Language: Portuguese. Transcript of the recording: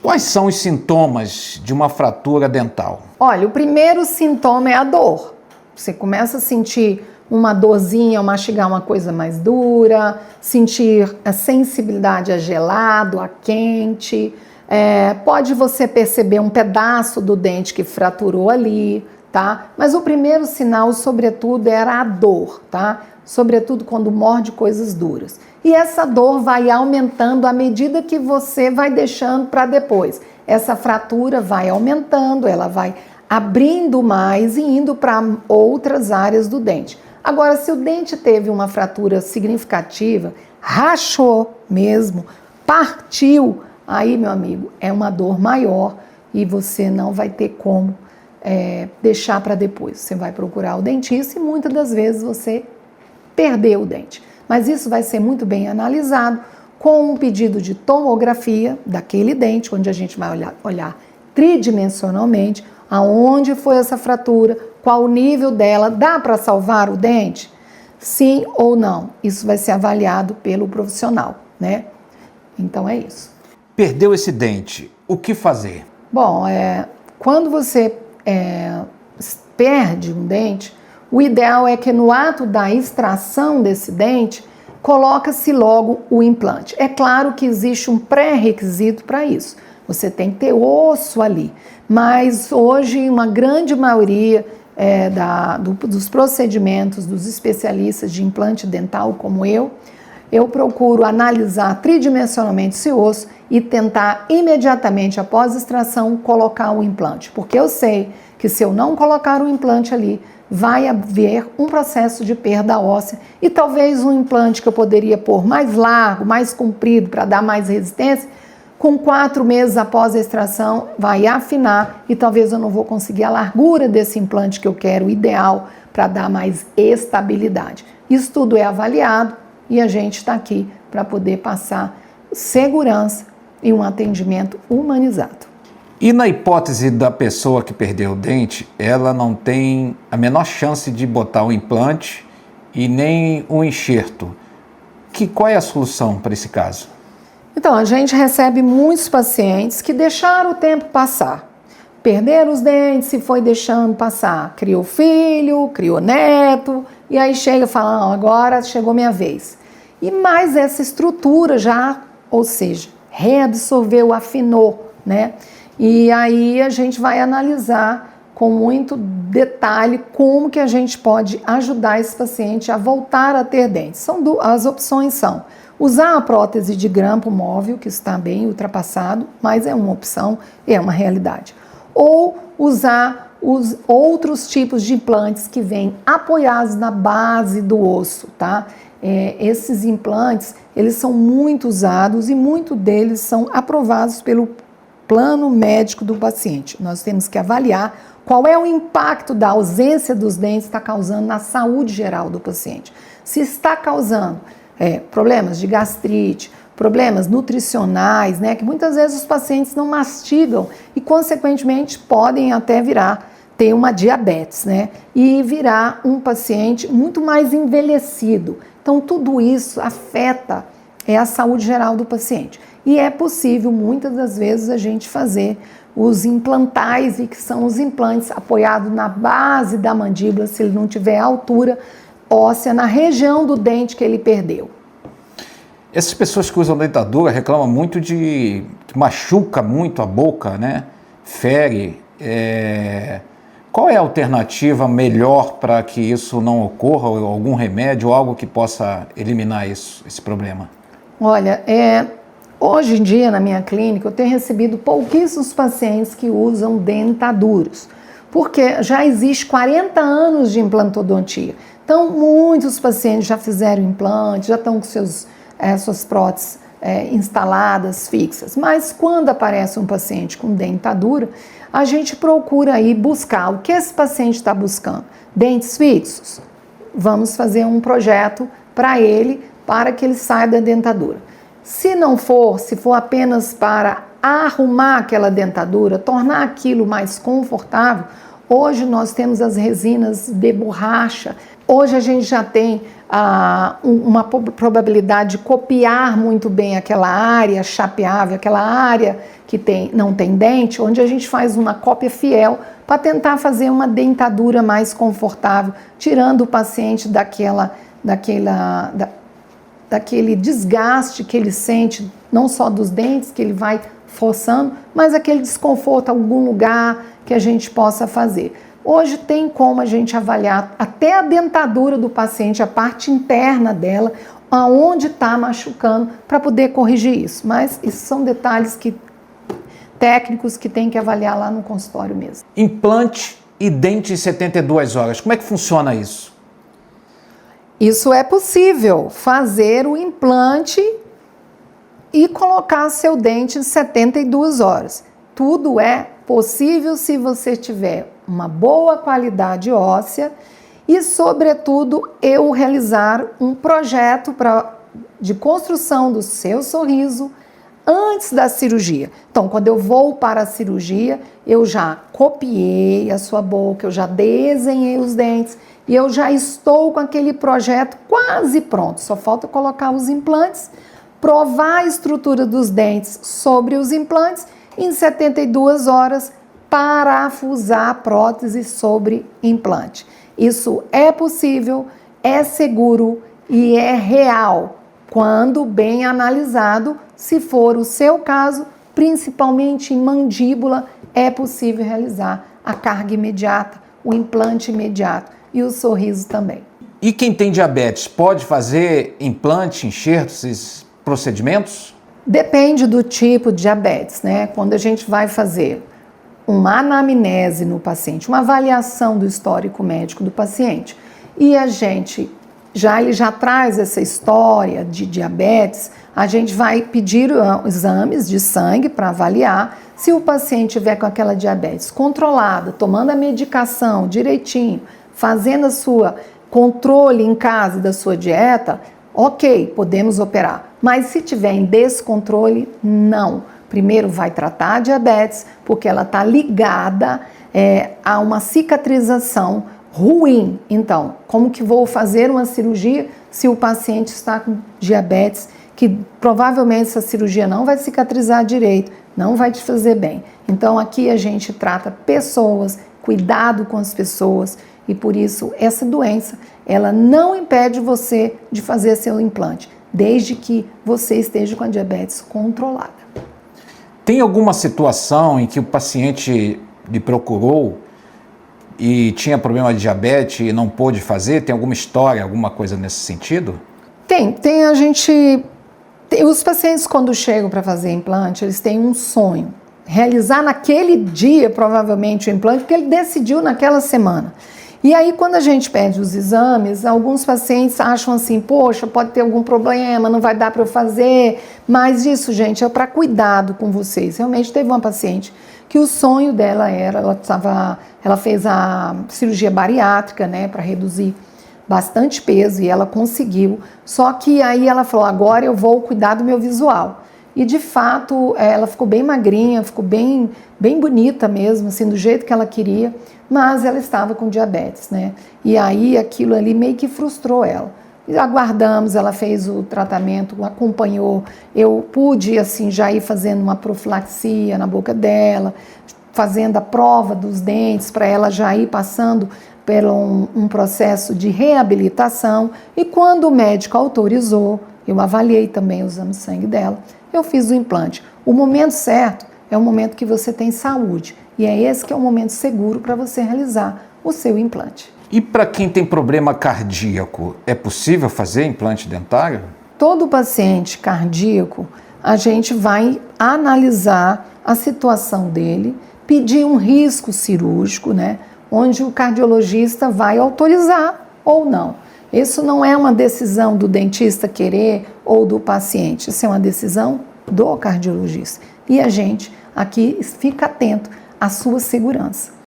Quais são os sintomas de uma fratura dental? Olha, o primeiro sintoma é a dor. Você começa a sentir uma dorzinha ao mastigar uma coisa mais dura, sentir a sensibilidade a gelado, a quente. Pode você perceber um pedaço do dente que fraturou ali, tá? Mas o primeiro sinal, sobretudo, era a dor, tá? Sobretudo quando morde coisas duras. E essa dor vai aumentando à medida que você vai deixando para depois. Essa fratura vai aumentando, ela vai abrindo mais e indo para outras áreas do dente. Agora, se o dente teve uma fratura significativa, rachou mesmo, partiu, aí, meu amigo, é uma dor maior e você não vai ter como deixar para depois. Você vai procurar o dentista e muitas das vezes você perdeu o dente. Mas isso vai ser muito bem analisado com um pedido de tomografia daquele dente, onde a gente vai olhar tridimensionalmente aonde foi essa fratura, qual o nível dela, dá para salvar o dente? Sim ou não? Isso vai ser avaliado pelo profissional, né? Então é isso. Perdeu esse dente, o que fazer? Bom, quando você perde um dente, o ideal é que no ato da extração desse dente, coloca-se logo o implante. É claro que existe um pré-requisito para isso. Você tem que ter osso ali. Mas hoje, uma grande maioria dos procedimentos dos especialistas de implante dental, como eu procuro analisar tridimensionalmente esse osso e tentar imediatamente após a extração colocar o implante. Porque eu sei que se eu não colocar o implante ali, vai haver um processo de perda óssea e talvez um implante que eu poderia pôr mais largo, mais comprido para dar mais resistência, com 4 meses após a extração vai afinar e talvez eu não vou conseguir a largura desse implante que eu quero, ideal, para dar mais estabilidade. Isso tudo é avaliado e a gente está aqui para poder passar segurança e um atendimento humanizado. E na hipótese da pessoa que perdeu o dente, ela não tem a menor chance de botar o implante e nem um enxerto. Qual é a solução para esse caso? Então, a gente recebe muitos pacientes que deixaram o tempo passar. Perderam os dentes e foi deixando passar. Criou filho, criou neto, e aí chega e fala, não, agora chegou minha vez. E mais essa estrutura já, ou seja, reabsorveu, afinou, né? E aí a gente vai analisar com muito detalhe como que a gente pode ajudar esse paciente a voltar a ter dentes. As opções são usar a prótese de grampo móvel, que está bem ultrapassado, mas é uma opção e é uma realidade. Ou usar os outros tipos de implantes que vêm apoiados na base do osso, tá? Esses implantes, eles são muito usados e muitos deles são aprovados pelo plano médico do paciente. Nós temos que avaliar qual é o impacto da ausência dos dentes está causando na saúde geral do paciente. Se está causando problemas de gastrite, problemas nutricionais, né, que muitas vezes os pacientes não mastigam e, consequentemente, podem até ter uma diabetes, né, e virar um paciente muito mais envelhecido. Então, tudo isso afeta a saúde geral do paciente. E é possível, muitas das vezes, a gente fazer os implantais, e que são os implantes apoiados na base da mandíbula, se ele não tiver altura óssea, na região do dente que ele perdeu. Essas pessoas que usam dentadura reclamam muito que machuca muito a boca, né? Fere. Qual é a alternativa melhor para que isso não ocorra? Ou algum remédio, ou algo que possa eliminar esse problema? Olha, hoje em dia na minha clínica eu tenho recebido pouquíssimos pacientes que usam dentaduras, porque já existe 40 anos de implantodontia. Então muitos pacientes já fizeram implante, já estão com suas próteses instaladas, fixas. Mas quando aparece um paciente com dentadura, a gente procura aí buscar o que esse paciente está buscando. Dentes fixos? Vamos fazer um projeto para ele, para que ele saia da dentadura. Se não for, se for apenas para arrumar aquela dentadura, tornar aquilo mais confortável, Hoje nós temos as resinas de borracha. Hoje a gente já tem uma probabilidade de copiar muito bem aquela área chapeável, aquela área que não tem dente, onde a gente faz uma cópia fiel para tentar fazer uma dentadura mais confortável, tirando o paciente daquele desgaste que ele sente, não só dos dentes, que ele vai forçando, mas aquele desconforto, algum lugar que a gente possa fazer. Hoje tem como a gente avaliar até a dentadura do paciente, a parte interna dela, aonde está machucando, para poder corrigir isso. Mas isso são detalhes técnicos que tem que avaliar lá no consultório mesmo. Implante e dente em 72 horas, como é que funciona isso? Isso é possível, fazer o implante e colocar seu dente em 72 horas. Tudo é possível se você tiver uma boa qualidade óssea e, sobretudo, eu realizar um projeto de construção do seu sorriso antes da cirurgia. Então, quando eu vou para a cirurgia, eu já copiei a sua boca, eu já desenhei os dentes e eu já estou com aquele projeto quase pronto. Só falta colocar os implantes, provar a estrutura dos dentes sobre os implantes e em 72 horas parafusar a prótese sobre implante. Isso é possível, é seguro e é real, quando bem analisado. Se for o seu caso, principalmente em mandíbula, é possível realizar a carga imediata, o implante imediato e o sorriso também. E quem tem diabetes pode fazer implante, enxertos, esses procedimentos? Depende do tipo de diabetes, né? Quando a gente vai fazer uma anamnese no paciente, uma avaliação do histórico médico do paciente, e ele já traz essa história de diabetes, a gente vai pedir exames de sangue para avaliar se o paciente tiver com aquela diabetes controlada, tomando a medicação direitinho, fazendo a sua controle em casa da sua dieta, ok, podemos operar. Mas se tiver em descontrole, não. Primeiro vai tratar a diabetes, porque ela está ligada a uma cicatrização ruim. Então, como que vou fazer uma cirurgia se o paciente está com diabetes, que provavelmente essa cirurgia não vai cicatrizar direito, não vai te fazer bem. Então, aqui a gente trata pessoas, cuidado com as pessoas, e por isso essa doença, ela não impede você de fazer seu implante, desde que você esteja com a diabetes controlada. Tem alguma situação em que o paciente lhe procurou e tinha problema de diabetes e não pôde fazer? Tem alguma história, alguma coisa nesse sentido? Tem os pacientes, quando chegam para fazer implante, eles têm um sonho. Realizar naquele dia, provavelmente, o implante, porque ele decidiu naquela semana. E aí, quando a gente pede os exames, alguns pacientes acham assim, poxa, pode ter algum problema, não vai dar para eu fazer. Mas isso, gente, é para cuidado com vocês. Realmente teve uma paciente que o sonho dela ela fez a cirurgia bariátrica, né, para reduzir bastante peso, e ela conseguiu. Só que aí ela falou, agora eu vou cuidar do meu visual. E de fato, ela ficou bem magrinha, ficou bem bonita mesmo, assim, do jeito que ela queria, mas ela estava com diabetes, né? E aí aquilo ali meio que frustrou ela. E aguardamos, ela fez o tratamento, acompanhou, eu pude, assim, já ir fazendo uma profilaxia na boca dela, fazendo a prova dos dentes para ela já ir passando por um processo de reabilitação, e quando o médico autorizou, eu avaliei também o exame de sangue dela, eu fiz o implante. O momento certo é o momento que você tem saúde, e é esse que é o momento seguro para você realizar o seu implante. E para quem tem problema cardíaco, é possível fazer implante dentário? Todo paciente cardíaco, a gente vai analisar a situação dele, pedir um risco cirúrgico, né, onde o cardiologista vai autorizar ou não. Isso não é uma decisão do dentista querer ou do paciente, isso é uma decisão do cardiologista. E a gente aqui fica atento à sua segurança.